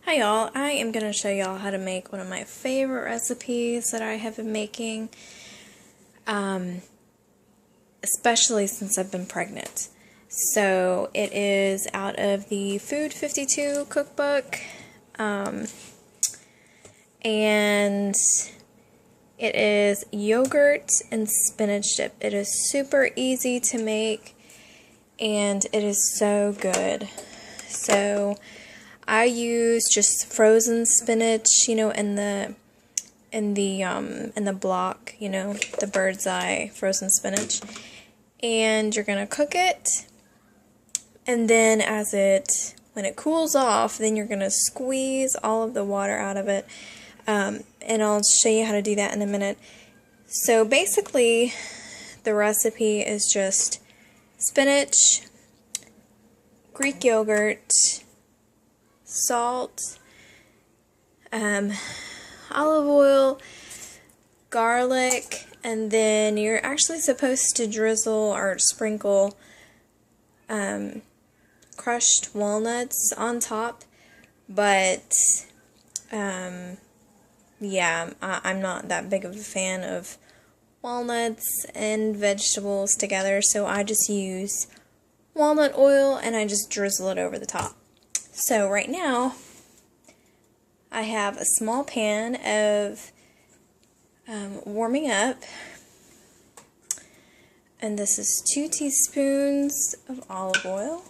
Hi y'all, I am going to show y'all how to make one of my favorite recipes that I have been making, especially since I've been pregnant. So it is out of the Food 52 cookbook, and it is yogurt and spinach dip. It is super easy to make, and it is so good. So I use just frozen spinach, in the block, the bird's eye frozen spinach. And you're gonna cook it, and then when it cools off, then you're gonna squeeze all of the water out of it. And I'll show you how to do that in a minute. So basically, the recipe is just spinach, Greek yogurt, salt, olive oil, garlic, and then you're actually supposed to drizzle or sprinkle crushed walnuts on top, but yeah, I'm not that big of a fan of walnuts and vegetables together, so I just use walnut oil and I just drizzle it over the top. So right now, I have a small pan of warming up, and this is 2 teaspoons of olive oil.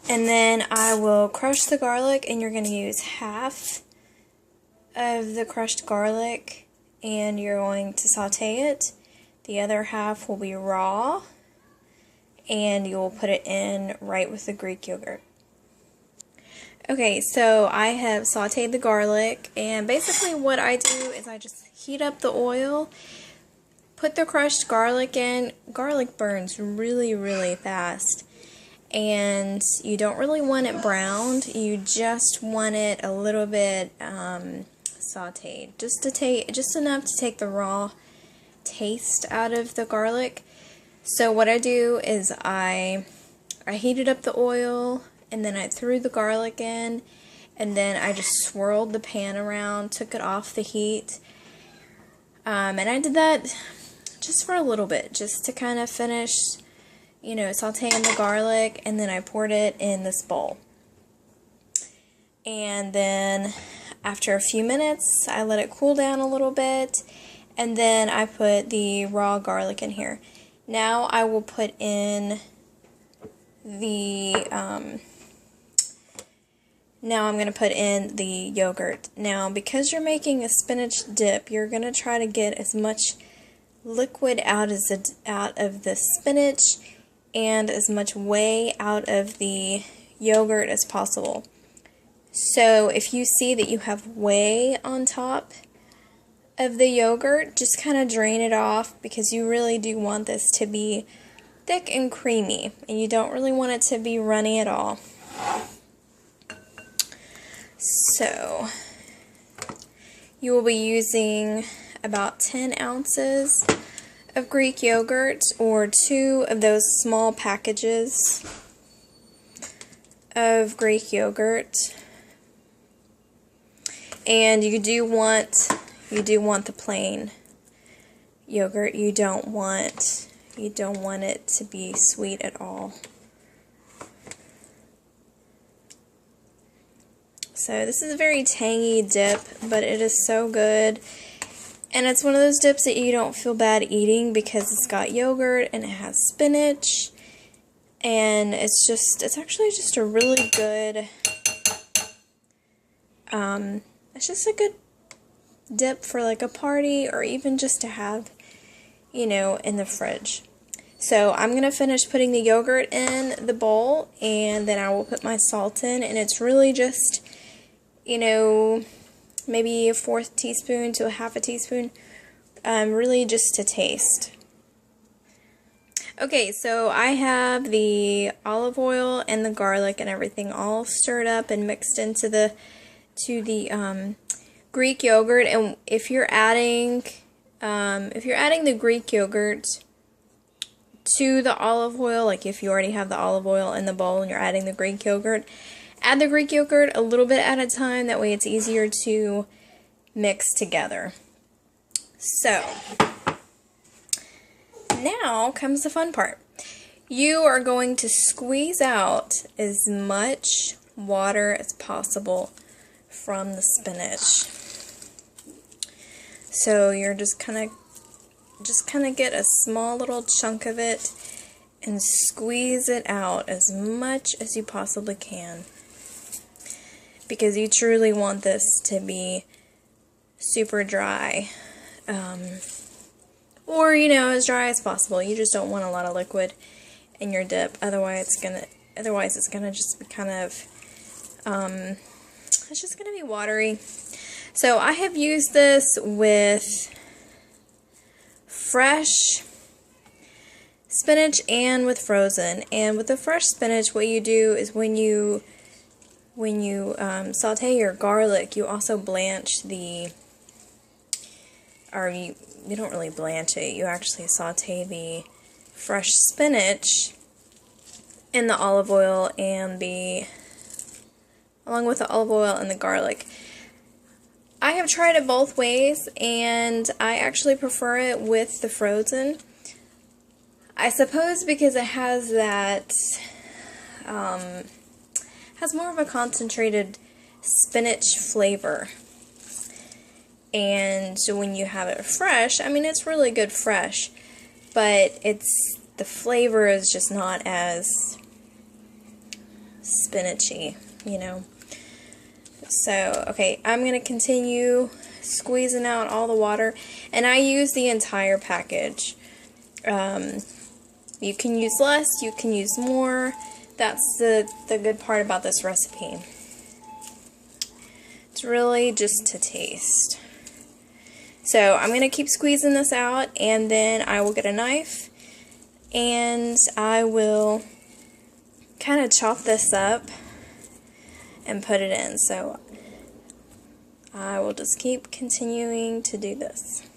And then I will crush the garlic, and you're going to use half of the crushed garlic, and you're going to saute it. The other half will be raw, and you will put it in right with the Greek yogurt. Okay, so I have sauteed the garlic, and basically what I do is I just heat up the oil, put the crushed garlic in. Garlic burns really, really fast, and you don't really want it browned. You just want it a little bit sauteed, just enough to take the raw taste out of the garlic. So what I do is I heated up the oil, and then I threw the garlic in, and then I just swirled the pan around, took it off the heat, and I did that just for a little bit, just to kind of finish, sauteing the garlic, and then I poured it in this bowl. And then after a few minutes, I let it cool down a little bit, and then I put the raw garlic in here. Now I will put in now I'm going to put in the yogurt. Now, because you're making a spinach dip, you're going to try to get as much liquid out of the spinach and as much whey out of the yogurt as possible. So if you see that you have whey on top of the yogurt, just kind of drain it off, because you really do want this to be thick and creamy, and you don't really want it to be runny at all. So you will be using about 10 ounces of Greek yogurt, or 2 of those small packages of Greek yogurt. And you do want the plain yogurt. You don't want it to be sweet at all. So this is a very tangy dip, but it is so good. And it's one of those dips that you don't feel bad eating, because it's got yogurt and it has spinach. And it's actually just a really good, it's just a good dip for like a party, or even just to have, in the fridge. So I'm going to finish putting the yogurt in the bowl, and then I will put my salt in, and it's really just, maybe a 1/4 teaspoon to a 1/2 teaspoon, really just to taste. Okay, so I have the olive oil and the garlic and everything all stirred up and mixed into the Greek yogurt. And if you're adding the Greek yogurt to the olive oil, like if you already have the olive oil in the bowl and you're adding the Greek yogurt, add the Greek yogurt a little bit at a time. That way it's easier to mix together. So, now comes the fun part. You are going to squeeze out as much water as possible from the spinach. So you're just kind of get a small little chunk of it and squeeze it out as much as you possibly can, because you truly want this to be super dry, or as dry as possible. You just don't want a lot of liquid in your dip, otherwise it's gonna just be kind of it's just gonna be watery. So I have used this with fresh spinach and with frozen. And with the fresh spinach, what you do is when you saute your garlic, you also blanch you don't really blanch it, you actually saute the fresh spinach in the olive oil along with the olive oil and the garlic. I have tried it both ways, and I actually prefer it with the frozen. I suppose because it has that, has more of a concentrated spinach flavor. And so when you have it fresh, I mean, it's really good fresh, but the flavor is just not as spinachy, So, okay, I'm going to continue squeezing out all the water, and I use the entire package. You can use less, you can use more. That's the good part about this recipe. It's really just to taste. So, I'm going to keep squeezing this out, and then I will get a knife, and I will kind of chop this up and put it in. So I will just keep continuing to do this.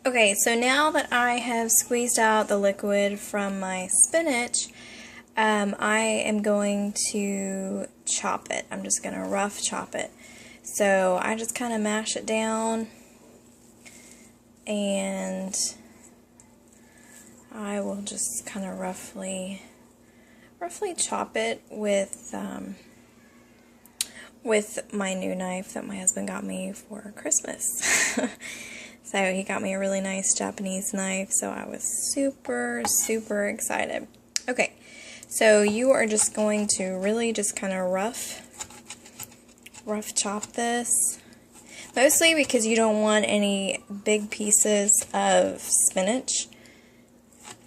Okay, so now that I have squeezed out the liquid from my spinach, I am going to chop it. I'm just going to rough chop it. So I just kind of mash it down, and I will just kind of roughly chop it with my new knife that my husband got me for Christmas. So he got me a really nice Japanese knife, so I was super excited. Okay, so you are just going to really just kind of rough chop this, mostly because you don't want any big pieces of spinach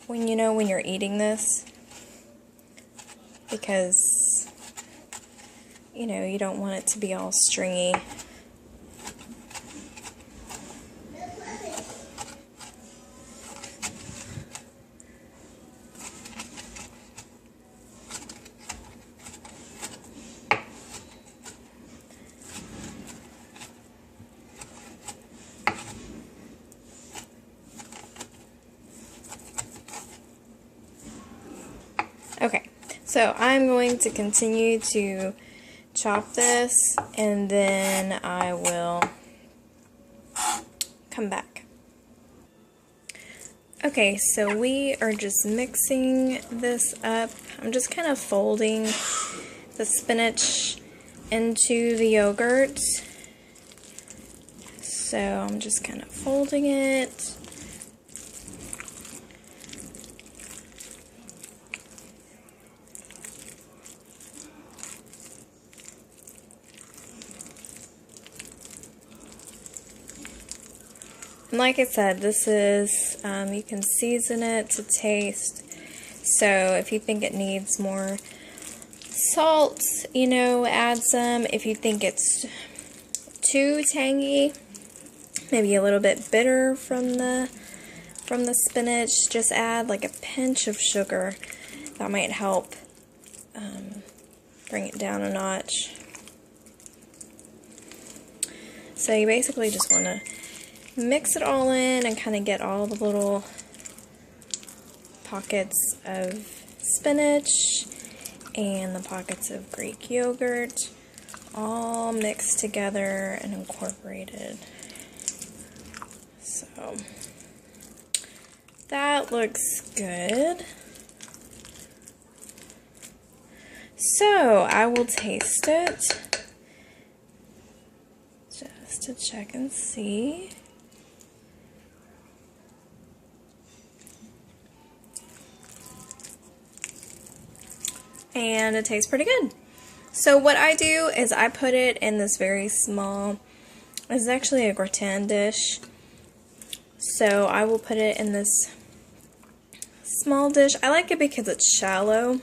when you're eating this, because you don't want it to be all stringy. Okay, so I'm going to continue to chop this, and then I will come back. Okay, so we are just mixing this up. I'm just kind of folding the spinach into the yogurt. So I'm just kind of folding it. And like I said, this is, you can season it to taste. So if you think it needs more salt, add some. If you think it's too tangy, maybe a little bit bitter from the spinach, just add like a pinch of sugar. That might help bring it down a notch. So you basically just want to mix it all in and kind of get all the little pockets of spinach and the pockets of Greek yogurt all mixed together and incorporated. So that looks good. So I will taste it just to check and see. And it tastes pretty good. So what I do is I put it in this very small, it's actually a gratin dish. So I will put it in this small dish. I like it because it's shallow.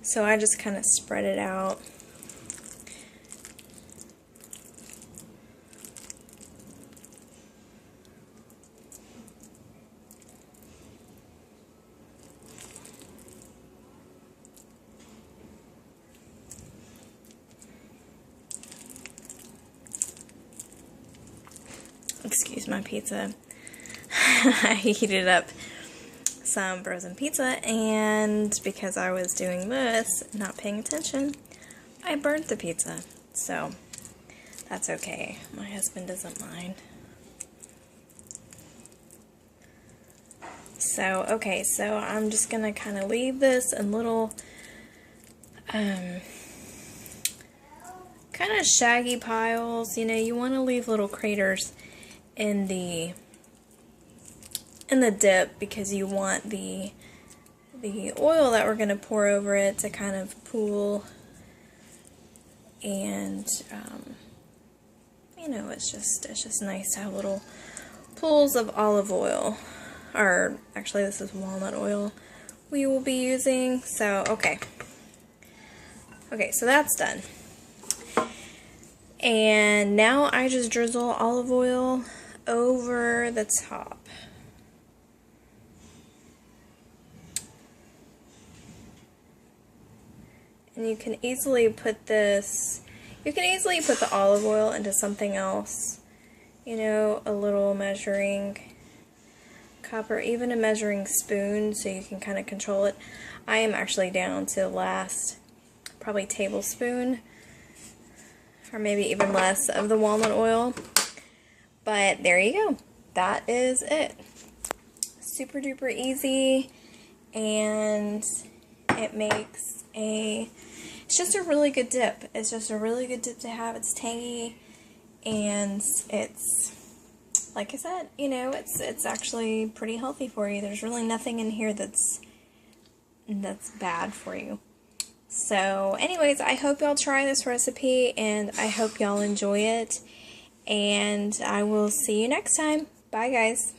So I just kind of spread it out. Excuse my pizza. I heated up some frozen pizza, and because I was doing this, not paying attention, I burnt the pizza. So that's okay. My husband doesn't mind. So, okay, so I'm just gonna kind of leave this in little kind of shaggy piles. You know, you want to leave little craters in the dip because you want the oil that we're going to pour over it to kind of pool, and you know, it's just nice to have little pools of olive oil, or actually this is walnut oil we will be using. So okay, so that's done. And now I just drizzle olive oil over the top. And you can easily put this, you can easily put the olive oil into something else. You know, a little measuring cup or even a measuring spoon so you can kind of control it. I am actually down to the last probably tablespoon or maybe even less of the walnut oil. But there you go. That is it. Super duper easy, and it makes it's just a really good dip. It's just a really good dip to have. It's tangy, and it's, like I said, you know, it's actually pretty healthy for you. There's really nothing in here that's bad for you. So anyways, I hope y'all try this recipe, and I hope y'all enjoy it, and I will see you next time. Bye guys.